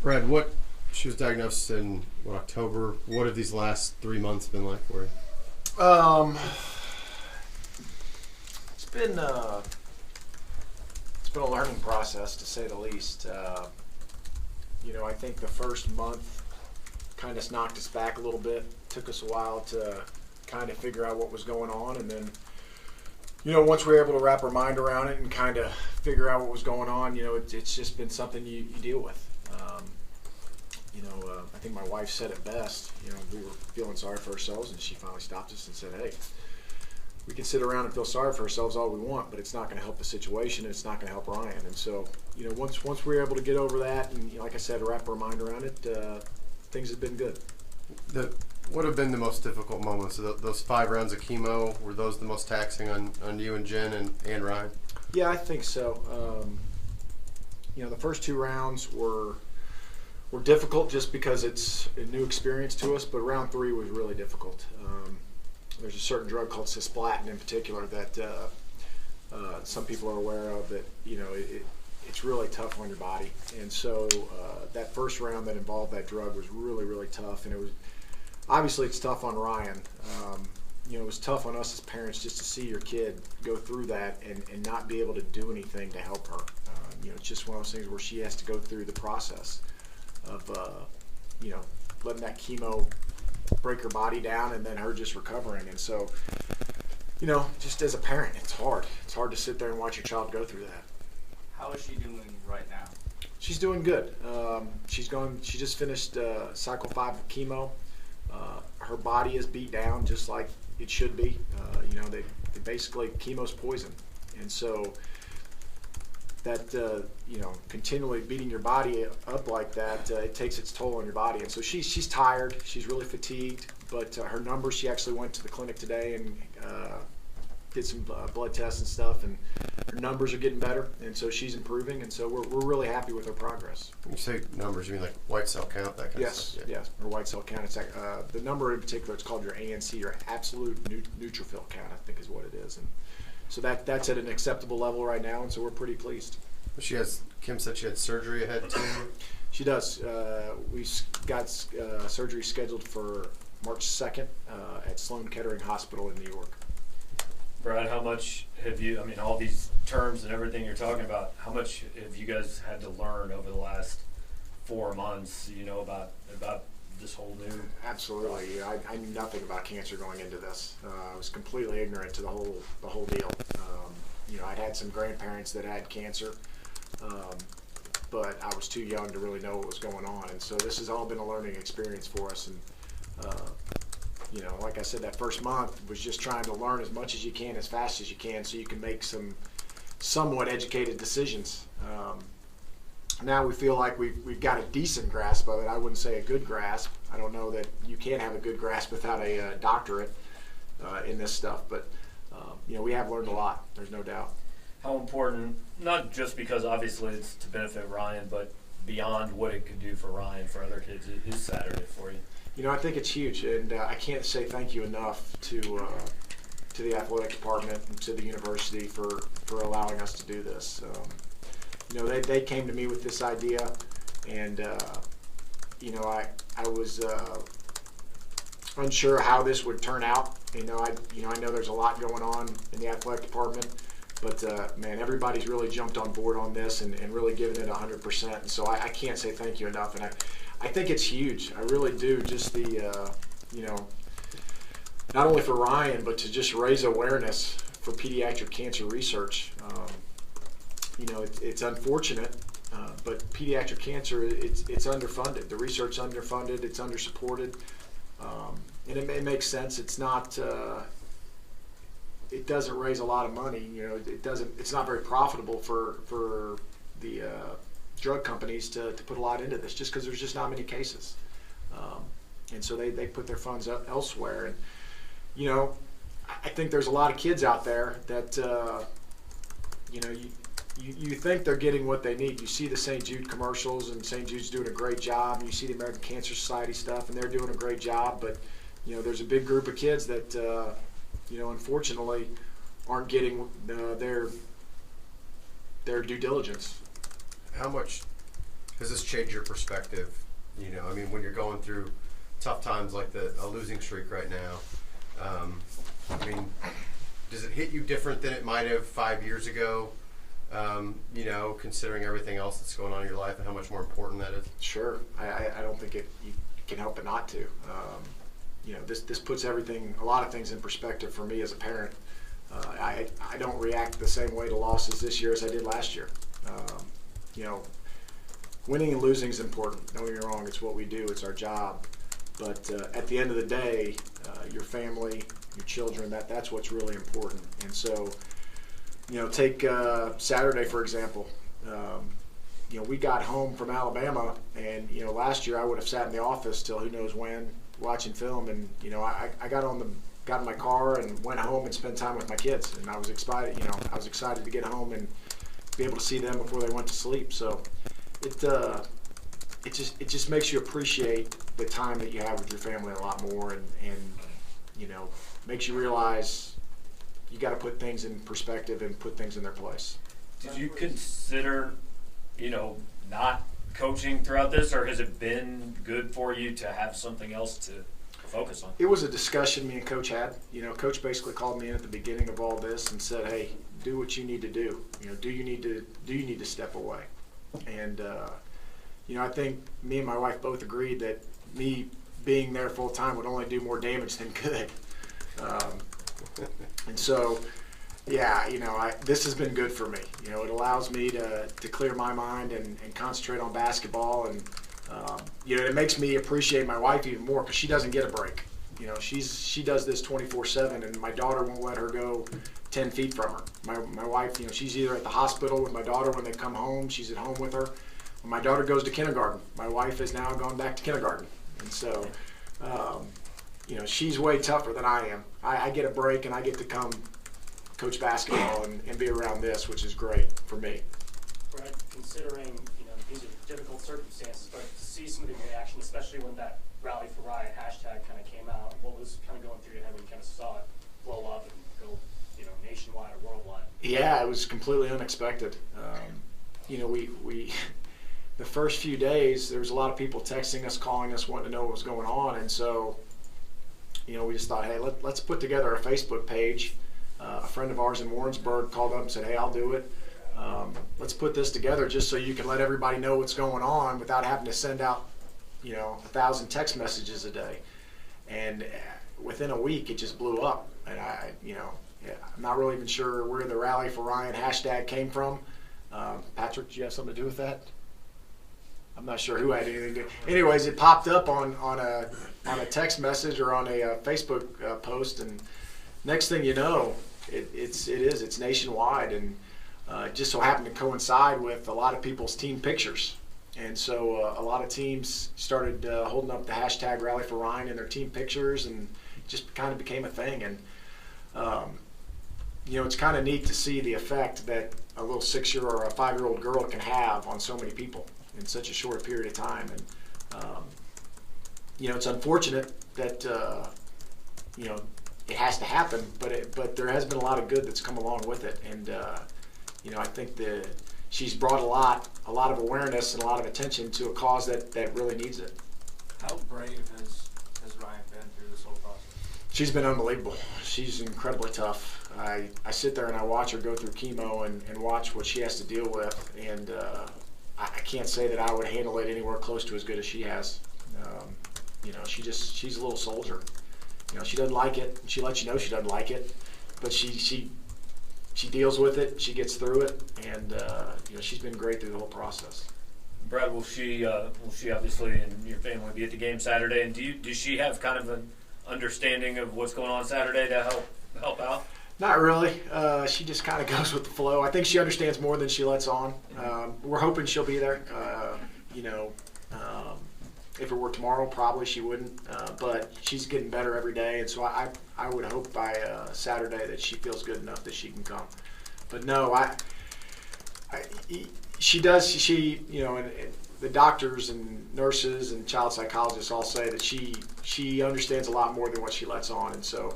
Brad, she was diagnosed in October. What have these last 3 months been like for you? It's been a learning process, to say the least. I think the first month kind of knocked us back a little bit. Took us a while to kind of figure out what was going on, and then once we were able to wrap our mind around it and kind of figure out what was going on, it's just been something you deal with. I think my wife said it best. We were feeling sorry for ourselves, and she finally stopped us and said, "Hey, we can sit around and feel sorry for ourselves all we want, but it's not going to help the situation, and it's not going to help Ryan." And so, once we were able to get over that, and like I said, wrap our mind around it, things have been good. What have been the most difficult moments? Those 5 rounds of chemo, were those the most taxing on you and Jen and Ryan? Yeah, I think so. The first 2 rounds were difficult just because it's a new experience to us, but round 3 was really difficult. There's a certain drug called cisplatin in particular that some people are aware of that, it's really tough on your body. And so that first round that involved that drug was really, really tough. And obviously it's tough on Ryan. It was tough on us as parents just to see your kid go through that and not be able to do anything to help her. It's just one of those things where she has to go through the process of, letting that chemo break her body down and then her just recovering. And so, just as a parent, it's hard. It's hard to sit there and watch your child go through that. How is she doing right now? She's doing good. She just finished cycle 5 of chemo. Her body is beat down just like it should be. They basically, chemo's poison. And so that, continually beating your body up like that, it takes its toll on your body. And so she's tired, she's really fatigued, but her numbers, she actually went to the clinic today and did some blood tests and stuff, and her numbers are getting better, and so she's improving, and so we're really happy with her progress. When you say numbers, you mean like white cell count, that kind of stuff? Yes, her white cell count. It's the number in particular, it's called your ANC, your absolute neutrophil count, I think is what it is. And so that's at an acceptable level right now, and so we're pretty pleased. Kim said she had surgery ahead too? She does. We got surgery scheduled for March 2nd at Sloan Kettering Hospital in New York. Brad, how much have you, all these terms and everything you're talking about, how much have you guys had to learn over the last 4 months, about this whole new? Absolutely. I knew nothing about cancer going into this. I was completely ignorant to the whole deal. I'd had some grandparents that had cancer, but I was too young to really know what was going on. And so this has all been a learning experience for us. And like I said, that first month was just trying to learn as much as you can, as fast as you can, so you can make some somewhat educated decisions. Now we feel like we've got a decent grasp of it. I wouldn't say a good grasp. I don't know that you can have a good grasp without a doctorate in this stuff, but we have learned a lot. There's no doubt. How important, not just because obviously it's to benefit Ryan, but beyond what it could do for Ryan, for other kids, is Saturday for you? I think it's huge, and I can't say thank you enough to the athletic department and to the university for allowing us to do this. They came to me with this idea, and I was unsure how this would turn out. I know there's a lot going on in the athletic department, but man, everybody's really jumped on board on this and really given it 100%. And so I can't say thank you enough, and I think it's huge. I really do. Just the not only for Ryan, but to just raise awareness for pediatric cancer research. It's unfortunate, but pediatric cancer, it's underfunded. The research's underfunded. It's undersupported, and it makes sense. It's not. It doesn't raise a lot of money. It doesn't. It's not very profitable for the drug companies to put a lot into this, just because there's just not many cases, and so they put their funds up elsewhere. And I think there's a lot of kids out there that you think they're getting what they need. You see the St. Jude commercials, and St. Jude's doing a great job. You see the American Cancer Society stuff, and they're doing a great job. But there's a big group of kids that unfortunately aren't getting their due diligence. How much Has this changed your perspective? You know, I mean, when you're going through tough times like a losing streak right now, I mean, does it hit you different than it might have 5 years ago? You know, considering everything else that's going on in your life and how much more important that is. Sure, I don't think you can help it not to. You know, this puts everything, a lot of things in perspective for me as a parent. I don't react the same way to losses this year as I did last year. You know, winning and losing is important. Don't get me wrong, it's what we do, it's our job. But at the end of the day, your family, your children, that's what's really important. And so, you know, take Saturday, for example. You know, we got home from Alabama, and, you know, last year I would have sat in the office till who knows when, watching film, and, you know, I got in my car and went home and spent time with my kids, and I was excited, you know, to get home and be able to see them before they went to sleep. So it just makes you appreciate the time that you have with your family a lot more, and you know, makes you realize you got to put things in perspective and put things in their place. Did you consider, you know, not coaching throughout this, or has it been good for you to have something else to focus on? It was a discussion me and Coach had. You know, Coach basically called me in at the beginning of all this and said, "Hey, do what you need to do. You know, do you need to step away?" And you know, I think me and my wife both agreed that me being there full time would only do more damage than good. And so, yeah, you know, this has been good for me. You know, it allows me to clear my mind and concentrate on basketball, and you know, it makes me appreciate my wife even more because she doesn't get a break. You know, she does this 24/7, and my daughter won't let her go 10 feet from her. My wife, you know, she's either at the hospital with my daughter when they come home, she's at home with her. When my daughter goes to kindergarten, my wife has now gone back to kindergarten. And so, you know, she's way tougher than I am. I get a break and I get to come coach basketball and be around this, which is great for me. Brad, considering, you know, these are difficult circumstances, but to see some of the reaction, especially when that Rally for Ryan hashtag kind of came out, what was kind of going through your head when you kind of saw it blow up and go, you know, nationwide or worldwide? Yeah, it was completely unexpected. You know, we the first few days, there was a lot of people texting us, calling us, wanting to know what was going on, and so, you know, we just thought, hey, let's put together a Facebook page. A friend of ours in Warrensburg called up and said, hey, I'll do it. Let's put this together just so you can let everybody know what's going on without having to send out, you know, 1,000 text messages a day. And within a week, it just blew up. And you know, yeah, I'm not really even sure where the Rally for Ryan hashtag came from. Patrick, do you have something to do with that? I'm not sure who had anything to do. Anyways, it popped up on a text message or on a Facebook post, and next thing you know, it's nationwide, and it just so happened to coincide with a lot of people's team pictures. And so a lot of teams started holding up the hashtag Rally for Ryan in their team pictures, and it just kind of became a thing. And you know, it's kind of neat to see the effect that a little 6-year or a 5-year-old girl can have on so many people in such a short period of time. And you know, it's unfortunate that you know, it has to happen, but there has been a lot of good that's come along with it. And you know, I think she's brought a lot of awareness and a lot of attention to a cause that really needs it. How brave has Ryan been through this whole process? She's been unbelievable. She's incredibly tough. I sit there and I watch her go through chemo and watch what she has to deal with, and I can't say that I would handle it anywhere close to as good as she has. You know, she's a little soldier. You know, she doesn't like it. She lets you know she doesn't like it, but she deals with it. She gets through it, and you know, she's been great through the whole process. Brad, will she obviously and your family be at the game Saturday? And does she have kind of an understanding of what's going on Saturday to help out? Not really. She just kind of goes with the flow. I think she understands more than she lets on. We're hoping she'll be there. You know, if it were tomorrow, probably she wouldn't. But she's getting better every day, and so I would hope by Saturday that she feels good enough that she can come. But no, she does. She you know, and the doctors and nurses and child psychologists all say that she understands a lot more than what she lets on, and so.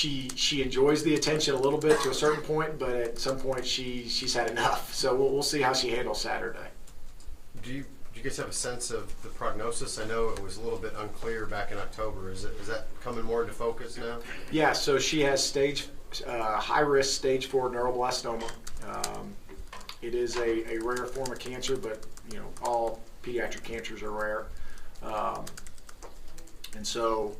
she enjoys the attention a little bit to a certain point, but at some point she's had enough. So we'll see how she handles Saturday. Do you guys have a sense of the prognosis? I know it was a little bit unclear back in October. Is that coming more into focus now? Yeah, so she has high risk stage 4 neuroblastoma. It is a rare form of cancer, but all pediatric cancers are rare. And so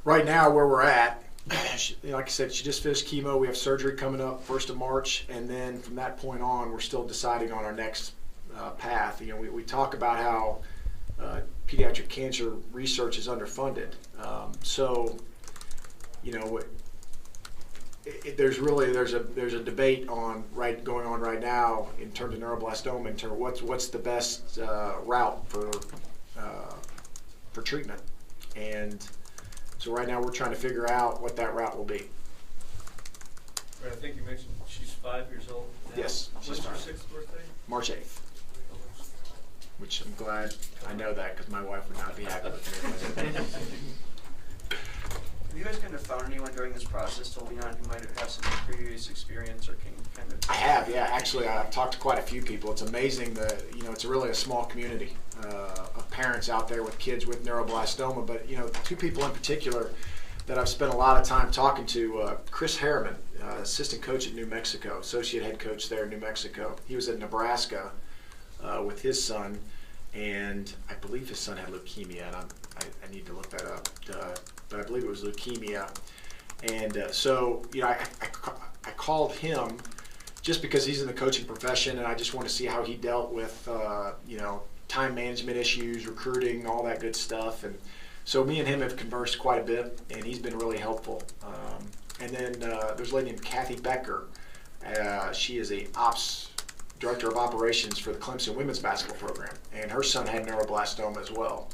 right now where we're at, like I said, she just finished chemo. We have surgery coming up 1st of March, and then from that point on, we're still deciding on our next path. We talk about how pediatric cancer research is underfunded. There's a debate going on right now in terms of neuroblastoma, in terms of what's the best route for treatment, and so right now we're trying to figure out what that route will be. I think you mentioned she's 5 years old now. Yes, she's When's her 5. 6th birthday? March 8th, which I'm glad I know that because my wife would not be happy with me. Have you guys kind of found anyone during this process to lean on who might have some previous experience or can kind of? I have, yeah. Actually, I've talked to quite a few people. It's amazing that it's really a small community of parents out there with kids with neuroblastoma. But 2 people in particular that I've spent a lot of time talking to. Chris Harriman, assistant coach at New Mexico, associate head coach there in New Mexico. He was in Nebraska with his son, and I believe his son had leukemia. And I need to look that up. But I believe it was leukemia. And so, I called him just because he's in the coaching profession, and I just want to see how he dealt with, time management issues, recruiting, all that good stuff. And so me and him have conversed quite a bit, and he's been really helpful. And then there's a lady named Kathy Becker. She is a director of operations for the Clemson women's basketball program, and her son had neuroblastoma as well.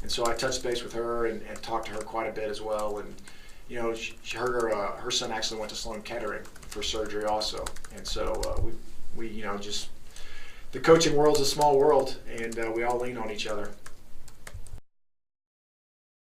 And so I touched base with her and talked to her quite a bit as well. And her son actually went to Sloan Kettering for surgery also. And so we the coaching world's a small world, and we all lean on each other.